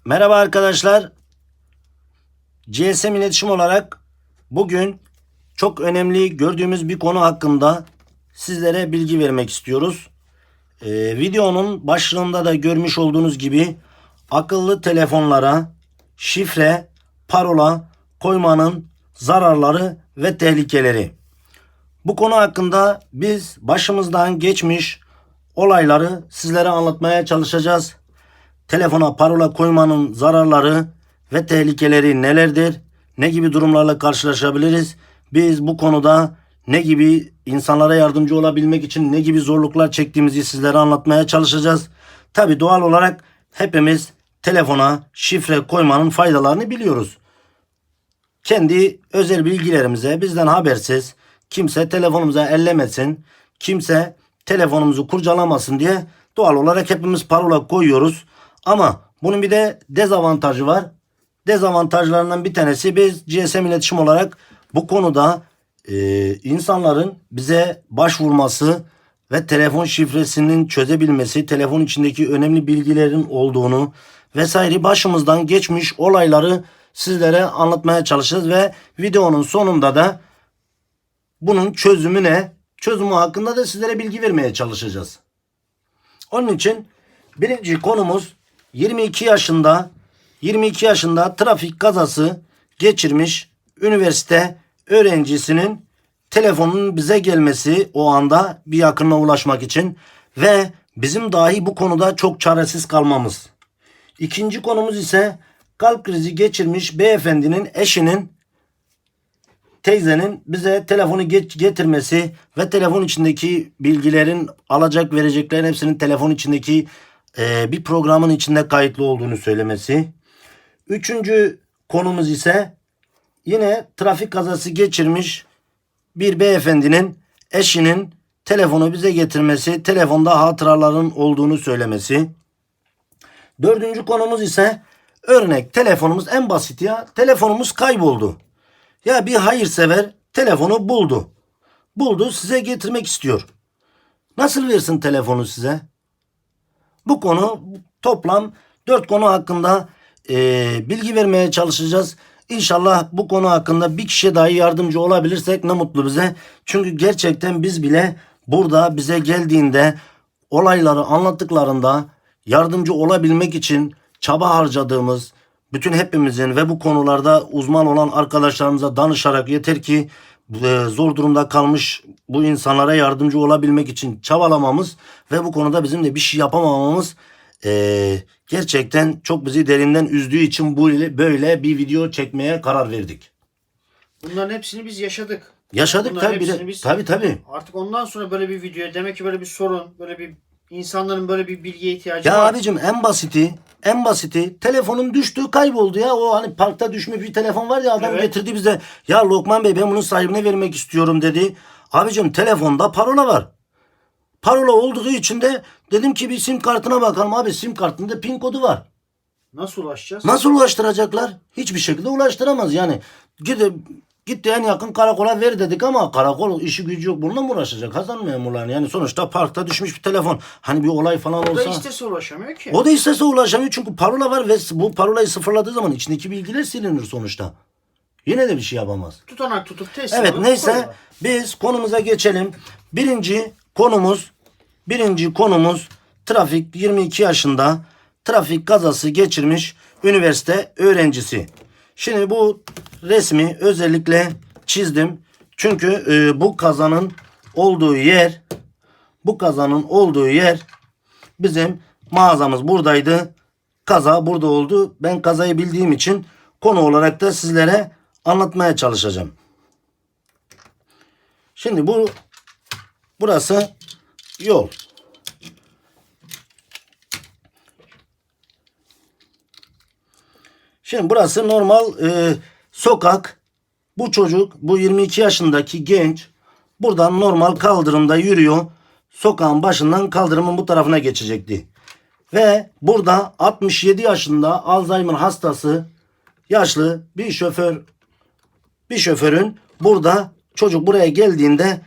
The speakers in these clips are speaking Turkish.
Merhaba arkadaşlar. GSM iletişim olarak bugün çok önemli gördüğümüz bir konu hakkında sizlere bilgi vermek istiyoruz. Videonun başlığında da görmüş olduğunuz gibi akıllı telefonlara şifre, parola koymanın zararları ve tehlikeleri. Bu konu hakkında biz başımızdan geçmiş olayları sizlere anlatmaya çalışacağız. Telefona parola koymanın zararları ve tehlikeleri nelerdir? Ne gibi durumlarla karşılaşabiliriz? Biz bu konuda ne gibi insanlara yardımcı olabilmek için ne gibi zorluklar çektiğimizi sizlere anlatmaya çalışacağız. Tabi doğal olarak hepimiz telefona şifre koymanın faydalarını biliyoruz. Kendi özel bilgilerimize bizden habersiz kimse telefonumuza ellemesin, kimse telefonumuzu kurcalamasın diye doğal olarak hepimiz parola koyuyoruz. Ama bunun bir de dezavantajı var. Dezavantajlarından bir tanesi biz GSM iletişim olarak bu konuda insanların bize başvurması ve telefon şifresinin çözebilmesi, telefon içindeki önemli bilgilerin olduğunu vesaire başımızdan geçmiş olayları sizlere anlatmaya çalışacağız ve videonun sonunda da bunun çözümü ne? Çözümü hakkında da sizlere bilgi vermeye çalışacağız. Onun için birinci konumuz 22 yaşında trafik kazası geçirmiş üniversite öğrencisinin telefonun bize gelmesi o anda bir yakınına ulaşmak için ve bizim dahi bu konuda çok çaresiz kalmamız. İkinci konumuz ise kalp krizi geçirmiş beyefendinin eşinin teyzenin bize telefonu getirmesi ve telefon içindeki bilgilerin alacak vereceklerin hepsinin telefon içindeki bir programın içinde kayıtlı olduğunu söylemesi. Üçüncü konumuz ise yine trafik kazası geçirmiş bir beyefendinin eşinin telefonu bize getirmesi, telefonda hatıraların olduğunu söylemesi. Dördüncü konumuz ise örnek telefonumuz en basit ya. Telefonumuz kayboldu. Ya bir hayırsever telefonu buldu. Buldu size getirmek istiyor. Nasıl versin telefonu size? Bu konu toplam 4 konu hakkında bilgi vermeye çalışacağız. İnşallah bu konu hakkında bir kişiye dahi yardımcı olabilirsek ne mutlu bize. Çünkü gerçekten biz bile burada bize geldiğinde olayları anlattıklarında yardımcı olabilmek için çaba harcadığımız bütün hepimizin ve bu konularda uzman olan arkadaşlarımıza danışarak yeter ki zor durumda kalmış bu insanlara yardımcı olabilmek için çabalamamız ve bu konuda bizim de bir şey yapamamamız gerçekten çok bizi derinden üzdüğü için böyle bir video çekmeye karar verdik. Bunların hepsini biz yaşadık. Yaşadık Bunların tabii. hepsini biz Tabii. Artık ondan sonra böyle bir video demek ki böyle bir sorun, böyle bir insanların böyle bir bilgiye ihtiyacı Ya var. abicim en basiti telefonun düştü kayboldu ya. O hani parkta düşmüş bir telefon var ya adam Evet. getirdi bize. Ya Lokman Bey ben bunun sahibine vermek istiyorum dedi. Abicim telefonda parola var. Parola olduğu için de dedim ki bir sim kartına bakalım. Abi sim kartında pin kodu var. Nasıl ulaşacağız? Nasıl ulaştıracaklar? Hiçbir şekilde ulaştıramaz yani. Gitti en yakın karakola ver dedik ama karakol işi gücü yok. Bununla mı uğraşacak Hasan memurların? Yani sonuçta parkta düşmüş bir telefon. Hani bir olay falan O da olsa. istese ulaşamıyor ki. O da istese ulaşamıyor çünkü parola var ve bu parolayı sıfırladığı zaman içindeki bilgiler silinir sonuçta. Yine de bir şey yapamaz. Tutanak tutup teslim Evet alıp neyse koyuyorlar. biz konumuza geçelim. Birinci konumuz trafik 22 yaşında trafik kazası geçirmiş üniversite öğrencisi. Şimdi bu resmi özellikle çizdim. Çünkü bu kazanın olduğu yer bizim mağazamız buradaydı. Kaza burada oldu. Ben kazayı bildiğim için konu olarak da sizlere anlatmaya çalışacağım. Şimdi burası yol. Şimdi burası normal sokak. Bu çocuk, bu 22 yaşındaki genç buradan normal kaldırımda yürüyor. Sokağın başından kaldırımın bu tarafına geçecekti. Ve burada 67 yaşında Alzheimer hastası yaşlı bir şoförün burada çocuk buraya geldiğinde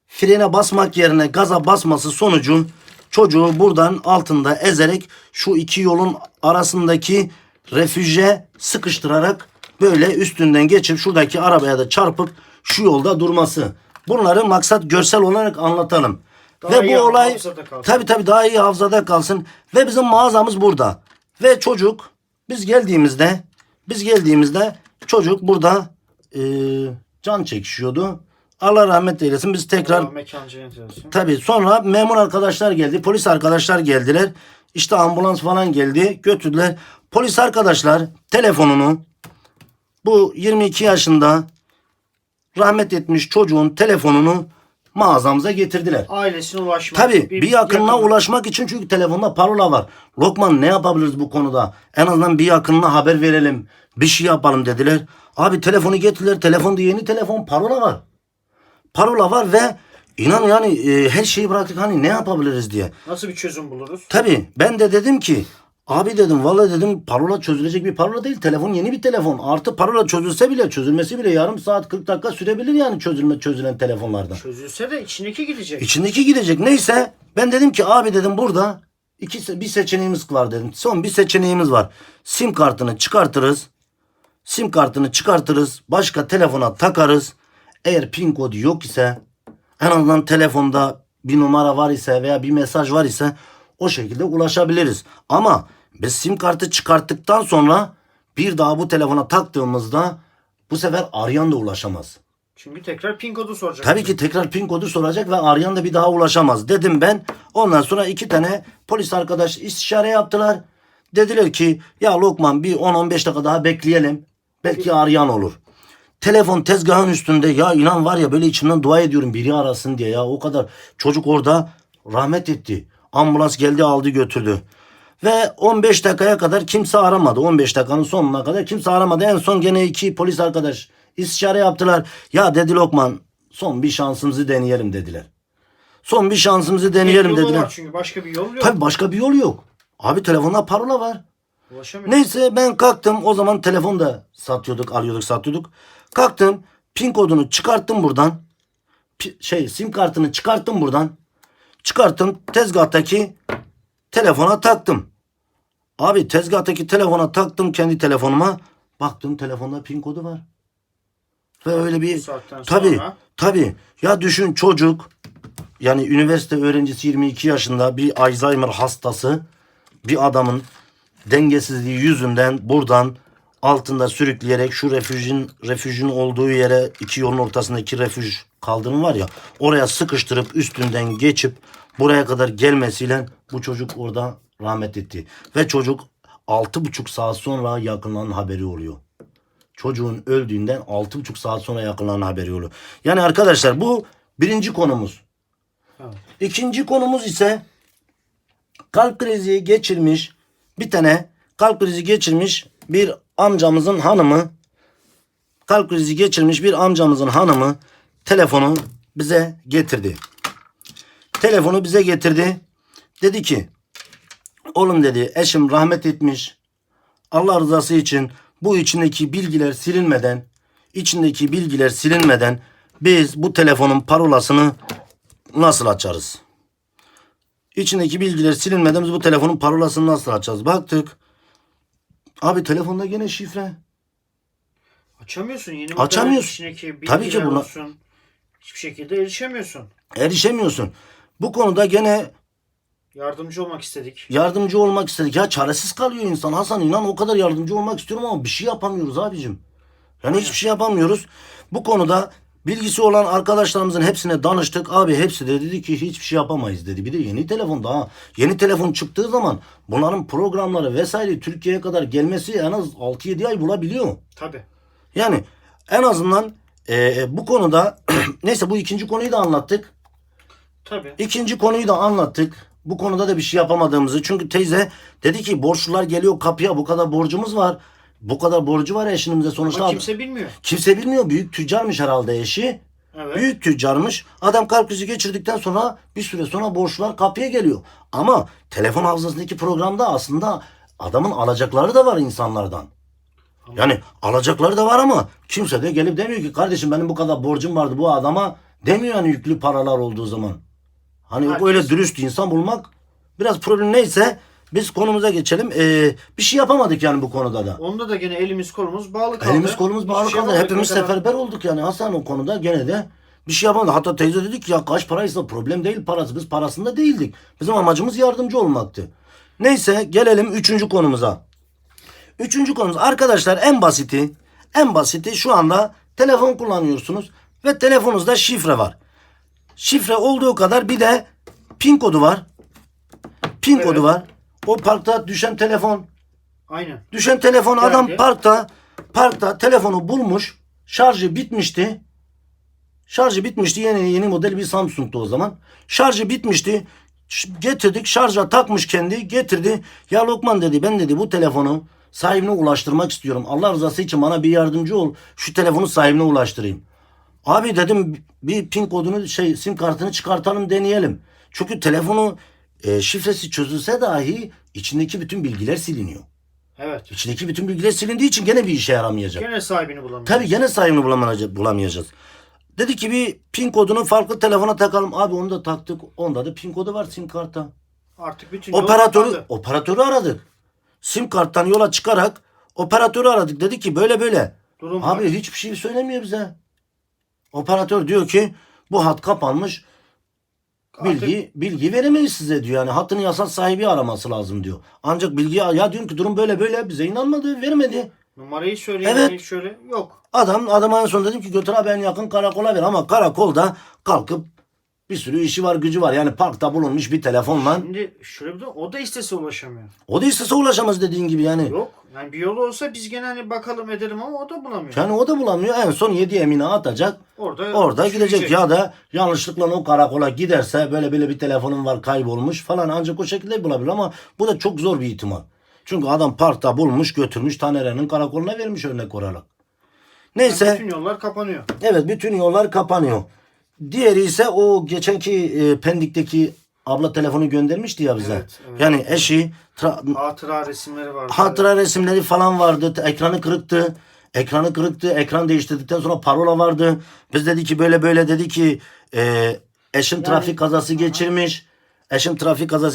frene basmak yerine gaza basması sonucu çocuğu buradan altında ezerek şu iki yolun arasındaki refüje sıkıştırarak böyle üstünden geçip şuradaki arabaya da çarpıp şu yolda durması. Bunları maksat görsel olarak anlatalım. Daha Ve iyi bu olay hafızada kalsın. tabii daha iyi hafızada kalsın. Ve bizim mağazamız burada. Ve çocuk biz geldiğimizde çocuk burada can çekişiyordu. Allah rahmet eylesin. Biz tekrar Allah mekan cennet olsun. tabii sonra memur arkadaşlar geldi. Polis arkadaşlar geldiler. İşte ambulans falan geldi. Götürdüler. Polis arkadaşlar telefonunu bu 22 yaşında rahmet etmiş çocuğun telefonunu mağazamıza getirdiler. Ailesine ulaşmak. Tabii bir yakınına ulaşmak için çünkü telefonda parola var. Lokman ne yapabiliriz bu konuda? En azından bir yakınına haber verelim. Bir şey yapalım dediler. Abi telefonu getirdiler. Telefonda yeni telefon parola var. Parola var ve inan yani her şeyi bıraktık hani ne yapabiliriz diye. Nasıl bir çözüm buluruz? Tabii ben de dedim ki abi dedim vallahi dedim parola çözülecek bir parola değil. Telefon yeni bir telefon. Artı parola çözülse bile çözülmesi bile yarım saat 40 dakika sürebilir yani çözülen telefonlardan. Çözülse de içindeki gidecek. İçindeki gidecek. Neyse ben dedim ki abi dedim burada bir seçeneğimiz var dedim. Son bir seçeneğimiz var. Sim kartını çıkartırız. Sim kartını çıkartırız. Başka telefona takarız. Eğer pin kodu yok ise en azından telefonda bir numara var ise veya bir mesaj var ise o şekilde ulaşabiliriz. Ama biz sim kartı çıkarttıktan sonra bir daha bu telefona taktığımızda bu sefer arayan da ulaşamaz. Çünkü tekrar pin kodu soracak. Tabii ki tekrar pin kodu soracak ve arayan da bir daha ulaşamaz dedim ben. Ondan sonra 2 tane polis arkadaş istişare yaptılar. Dediler ki ya Lokman bir 10-15 dakika daha bekleyelim. Belki arayan olur. Telefon tezgahın üstünde ya inan var ya böyle içimden dua ediyorum biri arasın diye ya o kadar. Çocuk orada rahmet etti. Ambulans geldi aldı götürdü. Ve 15 dakikaya kadar kimse aramadı. 15 dakikanın sonuna kadar kimse aramadı. En son gene 2 polis arkadaş istişare yaptılar. Ya dedi Lokman son bir şansımızı deneyelim dediler. Son bir şansımızı deneyelim Tek yolu dediler. var çünkü başka bir yol yok. Tabii başka bir yol yok. Abi telefonda parola var. Ulaşamıyor. Neyse ben kalktım. O zaman telefon da alıyorduk satıyorduk. Kalktım. Pin kodunu çıkarttım buradan. Sim kartını çıkarttım buradan. Çıkarttım tezgahtaki telefona taktım. Abi tezgahtaki telefona taktım kendi telefonuma. Baktım telefonda pin kodu var. Ve öyle bir Bu saatten tabii sonra- tabii ya düşün çocuk yani üniversite öğrencisi 22 yaşında bir Alzheimer hastası bir adamın dengesizliği yüzünden buradan altında sürükleyerek şu refüjün olduğu yere 2 yolun ortasındaki refüj kaldırım var ya oraya sıkıştırıp üstünden geçip buraya kadar gelmesiyle bu çocuk orada rahmet etti. Ve çocuk 6,5 saat sonra yakınlarının haberi oluyor. Çocuğun öldüğünden 6,5 saat sonra yakınlarının haberi oluyor. Yani arkadaşlar bu birinci konumuz. Evet. İkinci konumuz ise kalp krizi geçirmiş bir tane kalp krizi geçirmiş bir amcamızın hanımı telefonu bize getirdi. Telefonu bize getirdi. Dedi ki oğlum dedi eşim rahmet etmiş. Allah rızası için bu içindeki bilgiler silinmeden biz bu telefonun parolasını nasıl açarız? İçindeki bilgiler silinmeden biz bu telefonun parolasını nasıl açacağız? Baktık. Abi telefonda gene şifre. Açamıyorsun. Yeni Açamıyorsun. içindeki Tabii ki bilgiler buna- olsun. Hiçbir şekilde erişemiyorsun. Erişemiyorsun. Bu konuda gene Yardımcı olmak istedik. yardımcı olmak istedik. Ya çaresiz kalıyor insan. Hasan inan o kadar yardımcı olmak istiyorum ama bir şey yapamıyoruz abicim. Yani hiçbir şey yapamıyoruz. Bu konuda bilgisi olan arkadaşlarımızın hepsine danıştık. Abi hepsi de dedi ki hiçbir şey yapamayız dedi. Bir de yeni telefon daha. Yeni telefon çıktığı zaman bunların programları vesaire Türkiye'ye kadar gelmesi en az 6-7 ay bulabiliyor. Tabii. Yani en azından bu konuda neyse bu ikinci konuyu da anlattık. Tabii. İkinci konuyu da anlattık. Bu konuda da bir şey yapamadığımızı. Çünkü teyze dedi ki borçlular geliyor kapıya bu kadar borcumuz var. Bu kadar borcu var eşinize sonuçta. Ama kimse bilmiyor. Kimse bilmiyor. Büyük tüccarmış herhalde eşi. Evet. Büyük tüccarmış. Adam kalp krizi geçirdikten sonra bir süre sonra borçlular kapıya geliyor. Ama telefon hafızasındaki programda aslında adamın alacakları da var insanlardan. Yani alacakları da var ama kimse de gelip demiyor ki kardeşim benim bu kadar borcum vardı bu adama demiyor yani yüklü paralar olduğu zaman. Hani Herkes- öyle dürüst insan bulmak biraz problem neyse biz konumuza geçelim. Bir şey yapamadık yani bu konuda da. Onda da gene elimiz kolumuz bağlı kaldı. Elimiz kolumuz bağlı Hiçbir şey kaldı. yapamadık Hepimiz mesela. seferber olduk yani Hasan o konuda gene de bir şey yapamadık. Hatta teyze dedik ya kaç paraysa problem değil parası. Biz parasında değildik. Bizim amacımız yardımcı olmaktı. Neyse gelelim 3. konumuza. 3. konumuz arkadaşlar en basiti şu anda telefon kullanıyorsunuz ve telefonunuzda şifre var. Şifre olduğu kadar bir de pin kodu var. Pin Evet. kodu var. O parkta düşen telefon. Aynen. Düşen telefon adam Geldi. parkta telefonu bulmuş. Şarjı bitmişti. Yeni model bir Samsung'tu o zaman. Şarjı bitmişti. Getirdik şarja takmış kendi getirdi. Ya Lokman dedi ben dedi bu telefonu sahibine ulaştırmak istiyorum. Allah rızası için bana bir yardımcı ol. Şu telefonu sahibine ulaştırayım. Abi dedim bir pin kodunu sim kartını çıkartalım deneyelim. Çünkü telefonu şifresi çözülse dahi içindeki bütün bilgiler siliniyor. Evet. İçindeki bütün bilgiler silindiği için gene bir işe yaramayacak. Gene sahibini bulamıyoruz. Tabii gene sahibini bulamayacağız. Dedi ki bir pin kodunu farklı telefona takalım. Abi onu da taktık. Onda da pin kodu var sim kartta. Artık bütün yol Operatörü kapandı. aradık. Sim karttan yola çıkarak operatörü aradık. Dedi ki böyle. Durum Abi var. hiçbir şey söylemiyor bize. Operatör diyor ki bu hat kapanmış. Bilgi veremeyiz size diyor. Yani hattın yasal sahibi araması lazım diyor. Ancak bilgi ya diyorum ki durum böyle bize inanmadı, vermedi. Numarayı söyleyeyim. Evet. Şöyle yok. Adama en son dedim ki götür abi en yakın karakola ver ama karakolda kalkıp bir sürü işi var gücü var. Yani parkta bulunmuş bir telefonla. Şimdi şöyle bir de o da istese ulaşamıyor. O da istese ulaşamaz dediğin gibi yani. Yok. Yani bir yolu olsa biz gene hani bakalım edelim ama o da bulamıyor. Yani o da bulamıyor. En son 7 emine atacak. Orada gidecek ya da yanlışlıkla o karakola giderse böyle bir telefonum var kaybolmuş falan ancak o şekilde bulabilir ama bu da çok zor bir ihtimal. Çünkü adam parkta bulmuş götürmüş Tanere'nin karakoluna vermiş örnek olarak. Neyse. Yani bütün yollar kapanıyor. Evet bütün yollar kapanıyor. Diğeri ise o geçenki Pendik'teki abla telefonu göndermişti ya bize. Evet. Yani eşi Hatıra resimleri vardı. hatıra resimleri falan vardı. Ekranı kırıktı. Ekran değiştirdikten sonra parola vardı. Biz dedi ki böyle dedi ki eşim trafik kazası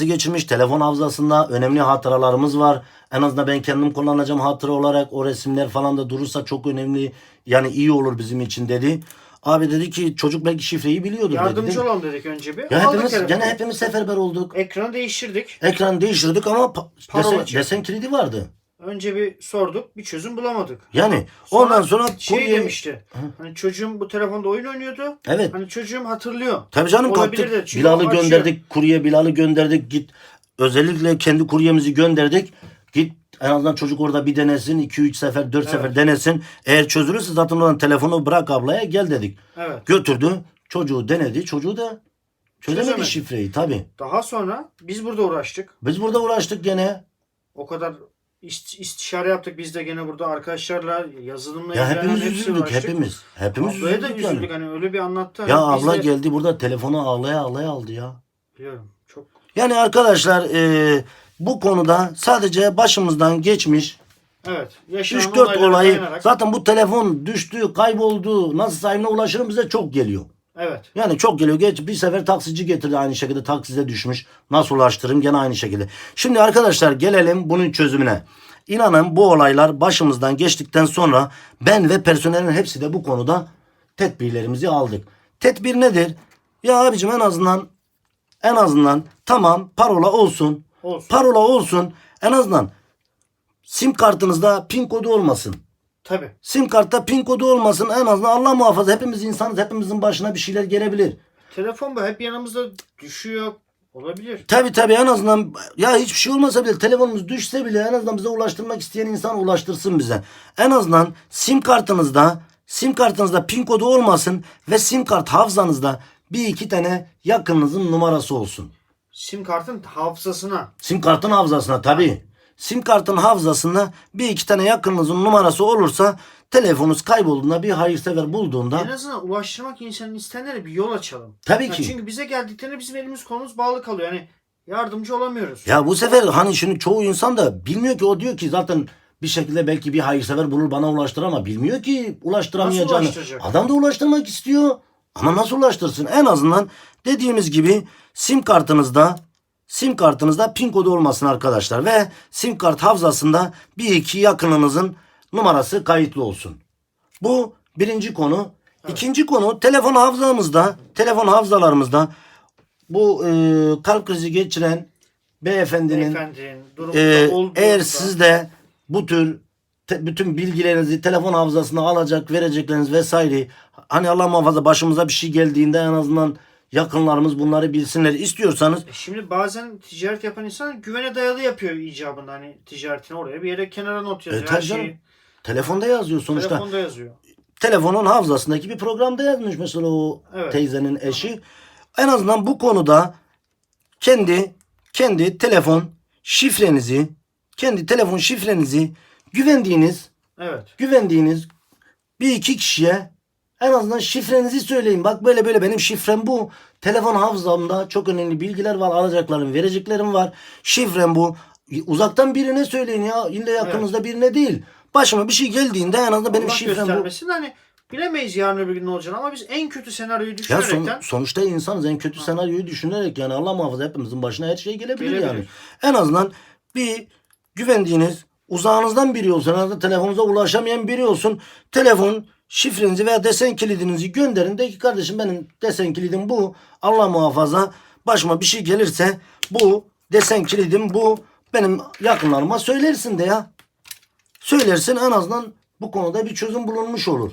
geçirmiş. Telefon hafızasında önemli hatıralarımız var. En azından ben kendim kullanacağım hatıra olarak. O resimler falan da durursa çok önemli. Yani iyi olur bizim için dedi. Abi dedi ki çocuk belki şifreyi biliyordur dedi. Yardımcı olalım dedik önce bir. Ya Aldık telefonu. hepimiz seferber olduk. Ekranı değiştirdik. Ekran değiştirdik ama Parola çıktı. desen kilidi vardı. Önce bir sorduk. Bir çözüm bulamadık. Yani ondan sonra kurye... demişti. Hani çocuğum bu telefonda oyun oynuyordu. Evet. Hani çocuğum hatırlıyor. Tabii canım Olabilir kalktık. de, çünkü Bilal'ı açıyor. gönderdik. Bilal'ı gönderdik. Git. Özellikle kendi kuryemizi gönderdik. Git en azından çocuk orada bir denesin. 2-3 sefer 4 sefer denesin. Eğer çözülürse zaten oradan telefonu bırak ablaya gel dedik. Evet. Götürdü. Çocuğu denedi. Çocuğu da çözemedi Çözemedi. şifreyi tabii. Daha sonra biz burada uğraştık. Biz burada uğraştık gene. O kadar istişare yaptık. Biz de gene burada arkadaşlarla yazılımla Ya ilgilenen hepimiz hepsi üzüldük. uğraştık. Hepimiz Ablaya da üzüldük üzüldük. yani. Hani öyle bir anlattı. Ya Hani biz abla de- geldi burada telefonu ağlaya aldı ya. Biliyorum. Çok. Yani arkadaşlar bu konuda sadece başımızdan geçmiş Evet. Yaşanan 3-4 olaylara olayı dayanarak- zaten bu telefon düştü, kayboldu, nasıl sahibine ulaşırım bize çok geliyor. Evet. Yani çok geliyor. Bir sefer taksici getirdi aynı şekilde taksize düşmüş. Nasıl ulaştırırım gene aynı şekilde. Şimdi arkadaşlar gelelim bunun çözümüne. İnanın bu olaylar başımızdan geçtikten sonra ben ve personelin hepsi de bu konuda tedbirlerimizi aldık. Tedbir nedir? Ya abicim en azından tamam parola olsun. Olsun. Parola olsun. En azından sim kartınızda pin kodu olmasın. Tabii. Sim kartta pin kodu olmasın. En azından Allah muhafaza hepimiz insanız. Hepimizin başına bir şeyler gelebilir. Telefon bu hep yanımızda düşüyor. Olabilir. Tabii en azından ya hiçbir şey olmasa bile telefonumuz düşse bile en azından bize ulaştırmak isteyen insan ulaştırsın bize. En azından sim kartınızda pin kodu olmasın ve sim kart hafızanızda bir iki tane yakınınızın numarası olsun. Sim kartın hafızasına. Sim kartın hafızasına tabii. Sim kartın hafızasında bir iki tane yakınınızın numarası olursa telefonunuz kaybolduğunda bir hayırsever bulduğunda En azından ulaştırmak insanın isteyenlere bir yol açalım. tabii Ya ki. çünkü bize geldiklerinde bizim elimiz kolumuz bağlı kalıyor. Yani yardımcı olamıyoruz. Ya bu sefer hani şimdi çoğu insan da bilmiyor ki o diyor ki zaten bir şekilde belki bir hayırsever bulur bana ulaştırır ama bilmiyor ki ulaştıramayacağını. Nasıl ulaştıracak? Adam da ulaştırmak istiyor ama nasıl ulaştırsın? En azından dediğimiz gibi sim sim kartınızda pin kodu olmasın arkadaşlar. Ve sim kart hafızasında bir iki yakınınızın numarası kayıtlı olsun. Bu birinci konu. İkinci konu telefon hafızalarımızda bu kalp krizi geçiren beyefendinin eğer sizde bu tür bütün bilgilerinizi telefon hafızasına alacak, verecekleriniz vesaire, hani Allah muhafaza başımıza bir şey geldiğinde en azından yakınlarımız bunları bilsinler istiyorsanız. Şimdi bazen ticaret yapan insan güvene dayalı yapıyor icabında, hani ticaretini oraya bir yere kenara not yazıyor. Her şeyi Telefonda yazıyor sonuçta. telefonda yazıyor. Telefonun hafızasındaki bir programda yazmış mesela o teyzenin eşi. En azından bu konuda kendi telefon şifrenizi, güvendiğiniz bir iki kişiye en azından şifrenizi söyleyin. Bak böyle benim şifrem bu. Telefon hafızamda çok önemli bilgiler var. Alacaklarım, vereceklerim var. Şifrem bu. Uzaktan birine söyleyin ya. İlle yakınızda birine değil. Başıma bir şey geldiğinde en azından benim şifrem bu. Hani bilemeyiz yarın öbür gün ne olacağını ama biz en kötü senaryoyu düşünerekten. Sonuçta insanız, en kötü senaryoyu düşünerek yani Allah muhafaza hepimizin başına her şey gelebilir yani. En azından bir güvendiğiniz uzağınızdan biri olsun. En azından telefonunuza ulaşamayan biri olsun. Telefon şifrenizi veya desen kilidinizi gönderin. De ki kardeşim benim desen kilidim bu. Allah muhafaza başıma bir şey gelirse bu desen kilidim bu. Benim yakınlarıma söylersin de ya. Söylersin, en azından bu konuda bir çözüm bulunmuş olur.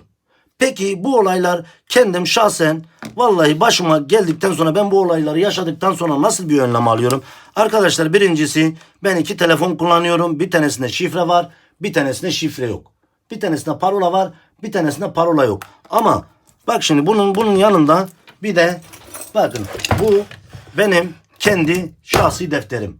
Peki bu olaylar kendim şahsen vallahi başıma geldikten sonra, ben bu olayları yaşadıktan sonra nasıl bir önlem alıyorum? Arkadaşlar birincisi, ben iki telefon kullanıyorum. Bir tanesinde şifre var, bir tanesinde şifre yok. Bir tanesinde parola var, bir tanesinde parola yok. Ama bak şimdi bunun yanında bir de bakın bu benim kendi şahsi defterim.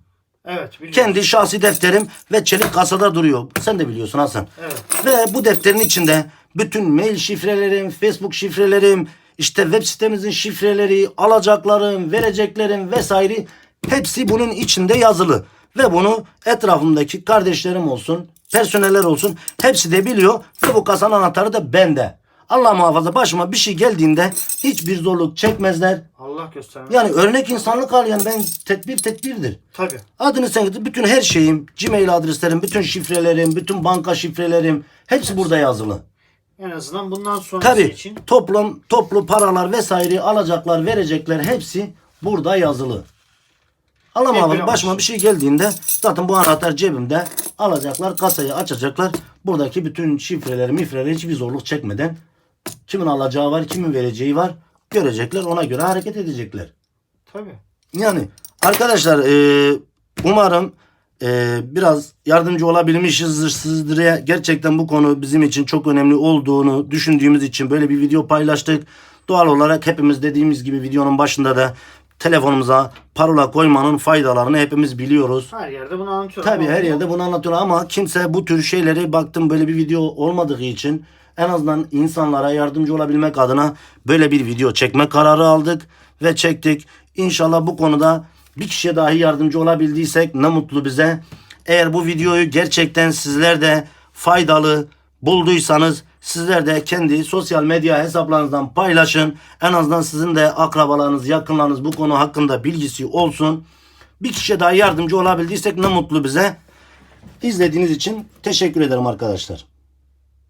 Evet, biliyorum. Kendi şahsi defterim ve çelik kasada duruyor. Sen de biliyorsun Hasan. Evet. Ve bu defterin içinde bütün mail şifrelerim, Facebook şifrelerim, işte web sitemizin şifreleri, alacaklarım, vereceklerim vesaire hepsi bunun içinde yazılı. Ve bunu etrafımdaki kardeşlerim olsun, personeller olsun hepsi de biliyor ve bu kasanın anahtarı da bende. Allah muhafaza başıma bir şey geldiğinde hiçbir zorluk çekmezler. Allah göstermesin. Yani örnek insanlık hali, yani ben tedbirdir. Tabii. Adını sen getir, bütün her şeyim, Gmail adreslerim, bütün şifrelerim, bütün banka şifrelerim hepsi burada yazılı. En azından bundan sonrası Tabii için. toplu paralar vesaire, alacaklar, verecekler hepsi burada yazılı. Allah muhafaza başıma bir şey geldiğinde zaten bu anahtar cebimde, alacaklar, kasayı açacaklar. Buradaki bütün şifreleri hiçbir zorluk çekmeden, kimin alacağı var, kimin vereceği var, görecekler, ona göre hareket edecekler. Tabii. Yani arkadaşlar umarım biraz yardımcı olabilmişizdir sizlere. Gerçekten bu konu bizim için çok önemli olduğunu düşündüğümüz için böyle bir video paylaştık. Doğal olarak hepimiz dediğimiz gibi videonun başında da telefonumuza parola koymanın faydalarını hepimiz biliyoruz. Her yerde bunu anlatıyorum. Tabii her yerde bunu anlatıyorlar ama kimse bu tür şeyleri, baktım böyle bir video olmadığı için en azından insanlara yardımcı olabilmek adına böyle bir video çekme kararı aldık ve çektik. İnşallah bu konuda bir kişiye dahi yardımcı olabildiysek ne mutlu bize. Eğer bu videoyu gerçekten sizler de faydalı bulduysanız sizler de kendi sosyal medya hesaplarınızdan paylaşın. En azından sizin de akrabalarınız, yakınlarınız bu konu hakkında bilgisi olsun. Bir kişiye daha yardımcı olabildiysek ne mutlu bize. İzlediğiniz için teşekkür ederim arkadaşlar.